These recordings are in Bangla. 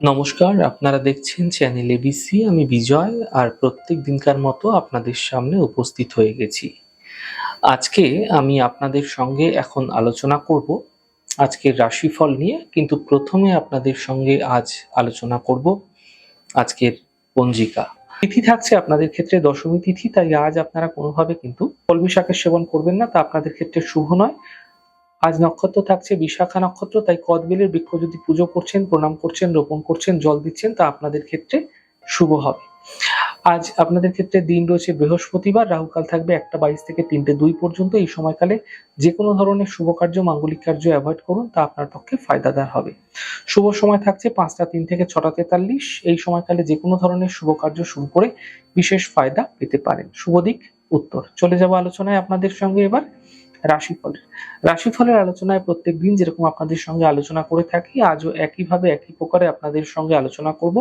নমস্কার, আপনারা দেখছেন চ্যানেল এবিসি। আমি বিজয় আর প্রত্যেক দিনকার মতো আপনাদের সামনে উপস্থিত হয়ে গেছি। আজকে আমি আপনাদের সঙ্গে এখন আলোচনা করব আজকের রাশিফল নিয়ে, কিন্তু প্রথমে আপনাদের সঙ্গে আজ আলোচনা করব আজকের পঞ্জিকা। তিথি থাকছে আপনাদের ক্ষেত্রে দশমী তিথি, তাই আজ আপনারা কোনোভাবে কিন্তু কলমি শাকের সেবন করবেন না, তা আপনাদের ক্ষেত্রে শুভ নয়। আজ নক্ষত্র থাকছে বিশাখা নক্ষত্র, তাই কদবেলের বৃক্ষ যদি পুজো করছেন, প্রণাম করছেন, রোপণ করছেন, জল দিচ্ছেন, তা আপনাদের ক্ষেত্রে শুভ হবে। আজ আপনাদের ক্ষেত্রে দিন রয়েছে বৃহস্পতিবার, রাহুকাল থাকবে 1:22 থেকে 3:02 পর্যন্ত। এই সময়কালে যে কোনো ধরনের শুভ কার্য, মাঙ্গলিক কার্য অ্যাভয়েড করুন, তা আপনার পক্ষে ফায়দাদার হবে। শুভ সময় থাকছে 5:03 থেকে 6:43। এই সময়কালে যে কোনো ধরনের শুভ কার্য শুরু করে বিশেষ ফায়দা পেতে পারেন। শুভ দিক উত্তর। চলে যাব আলোচনায় আপনাদের সঙ্গে এবার রাশিফলের। রাশিফলের আলোচনায় প্রত্যেকদিন যেরকম আপনাদের সঙ্গে আলোচনা করে থাকি, আজও একইভাবে একই প্রকারে আপনাদের সঙ্গে আলোচনা করব।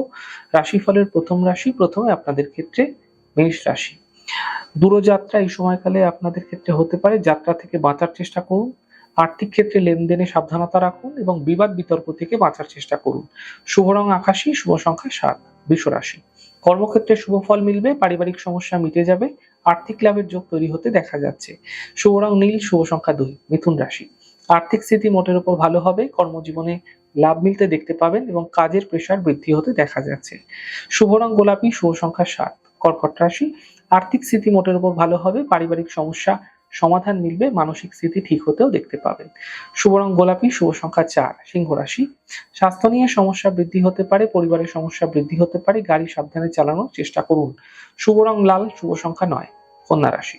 রাশিফলের প্রথম রাশি, প্রথমে আপনাদের ক্ষেত্রে মেষ রাশি। দূরযাত্রা এই সময়কালে আপনাদের ক্ষেত্রে হতে পারে, যাত্রা থেকে বাঁচার চেষ্টা করুন। আর্থিক ক্ষেত্রে লেনদেনে সাবধানতা রাখুন এবং বিবাদ বিতর্ক থেকে বাঁচার চেষ্টা করুন। শুভ রং আকাশী, শুভ সংখ্যা 7। বৃষ রাশি। কর্মক্ষেত্রে শুভ ফল মিলবে, পারিবারিক সমস্যা মিটে যাবে, আর্থিক লাভের যোগ তৈরি হতে দেখা যাচ্ছে। শুভ রং নীল, শুভ সংখ্যা 2। মিথুন রাশি। আর্থিক স্থিতি মোটের উপর ভালো হবে, কর্মজীবনে লাভ মিলতে দেখতে পাবেন এবং কাজের প্রেশার বৃদ্ধি হতে দেখা যাচ্ছে। শুভ রং গোলাপি, শুভ সংখ্যা 7। কর্কট রাশি। আর্থিক স্থিতি মোটের উপর ভালো হবে, পারিবারিক সমস্যা সমাধান মিলবে, মানসিক স্থিতি ঠিক হতেও দেখতে পাবেন। শুভ রং গোলাপি, শুভ সংখ্যা 4। সিংহ রাশি। স্বাস্থ্য নিয়ে সমস্যা বৃদ্ধি হতে পারে, পরিবারের সমস্যা বৃদ্ধি হতে পারে, গাড়ি সাবধানে চালানোর চেষ্টা করুন। শুভ রং লাল, শুভ সংখ্যা 9। কন্যা রাশি।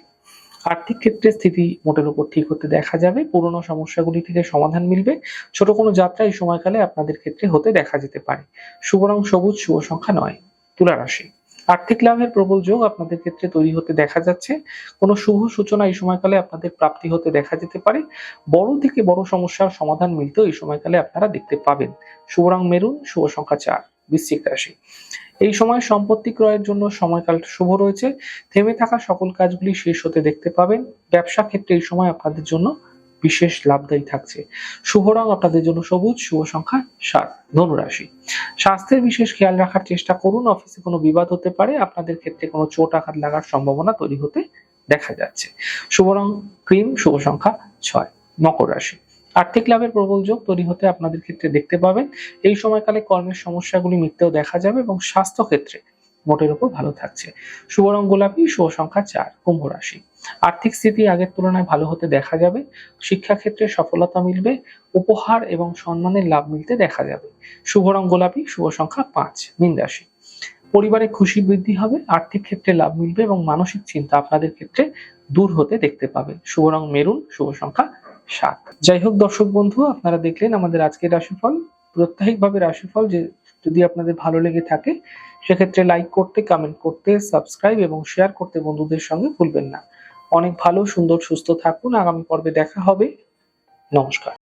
আর্থিক ক্ষেত্রে স্থিতি মোটের উপর ঠিক হতে দেখা যাবে, পুরনো সমস্যাগুলি থেকে সমাধান মিলবে, ছোট কোনো যাত্রা এই সময়কালে আপনাদের ক্ষেত্রে হতে দেখা যেতে পারে। শুভ রং সবুজ, শুভ সংখ্যা 9। তুলা রাশি। আর্থিক লাভের প্রবল যোগ আপনাদের ক্ষেত্রে তৈরি হতে দেখা যাচ্ছে, কোনো শুভ সূচনা এই সময়কালে আপনাদের প্রাপ্তি হতে দেখা যেতে পারে, বড় থেকে বড় সমস্যার সমাধান মিলতেও এই সময়কালে আপনারা দেখতে পাবেন। শুভ রং মেরুন, শুভ সংখ্যা 4। বৃশ্চিক রাশি। এই সময় সম্পত্তি ক্রয়ের জন্য সময়কালটা শুভ রয়েছে, থেমে থাকা সকল কাজগুলি শেষ হতে দেখতে পাবেন। ব্যবসা ক্ষেত্রে এই সময় আপনাদের জন্য বিশেষ লাভদায়ী থাকছে। শুভ রং আপনাদের জন্য সবুজ, শুভ সংখ্যা 7। ধনুরাশি। স্বাস্থ্যের বিশেষ খেয়াল রাখার চেষ্টা করুন, অফিসে কোনো বিবাদ হতে পারে, আপনাদের ক্ষেত্রে কোনো চোট আঘাত লাগার সম্ভাবনা তৈরি হতে দেখা যাচ্ছে। শুভ রং ক্রিম, শুভ সংখ্যা 6। মকর রাশি। আর্থিক লাভের প্রবল যোগ তৈরি হতে আপনাদের ক্ষেত্রে দেখতে পাবেন, এই সময়কালে কর্মের সমস্যাগুলি মিটতেও দেখা যাবে এবং স্বাস্থ্য ক্ষেত্রে মোটের উপর ভালো থাকছে। শুভ রং গোলাপি, শুভ সংখ্যা 4। কুম্ভ রাশি। আর্থিক স্থিতি আগের তুলনায় ভালো হতে দেখা যাবে, শিক্ষাক্ষেত্রে সফলতা মিলবে, উপহার এবং সম্মানের লাভ মিলতে দেখা যাবে। শুভ রং গোলাপি, শুভ সংখ্যা 5। মীন রাশি। পরিবারে খুশি বৃদ্ধি হবে, আর্থিক ক্ষেত্রে লাভ মিলবে এবং মানসিক চিন্তা আপনাদের ক্ষেত্রে দূর হতে দেখতে পাবেন। শুভ রং মেরুন, শুভ সংখ্যা 7। যাই হোক দর্শক বন্ধু, আপনারা দেখলেন আমাদের আজকের রাশিফল। প্রত্যাহিকভাবে রাশিফল যে যদি আপনাদের ভালো লেগে থাকে, সেক্ষেত্রে লাইক করতে, কমেন্ট করতে, সাবস্ক্রাইব এবং শেয়ার করতে বন্ধুদের সঙ্গে ভুলবেন না। অনেক ভালো, সুন্দর, সুস্থ থাকুন। আগামী পর্বে দেখা হবে। নমস্কার।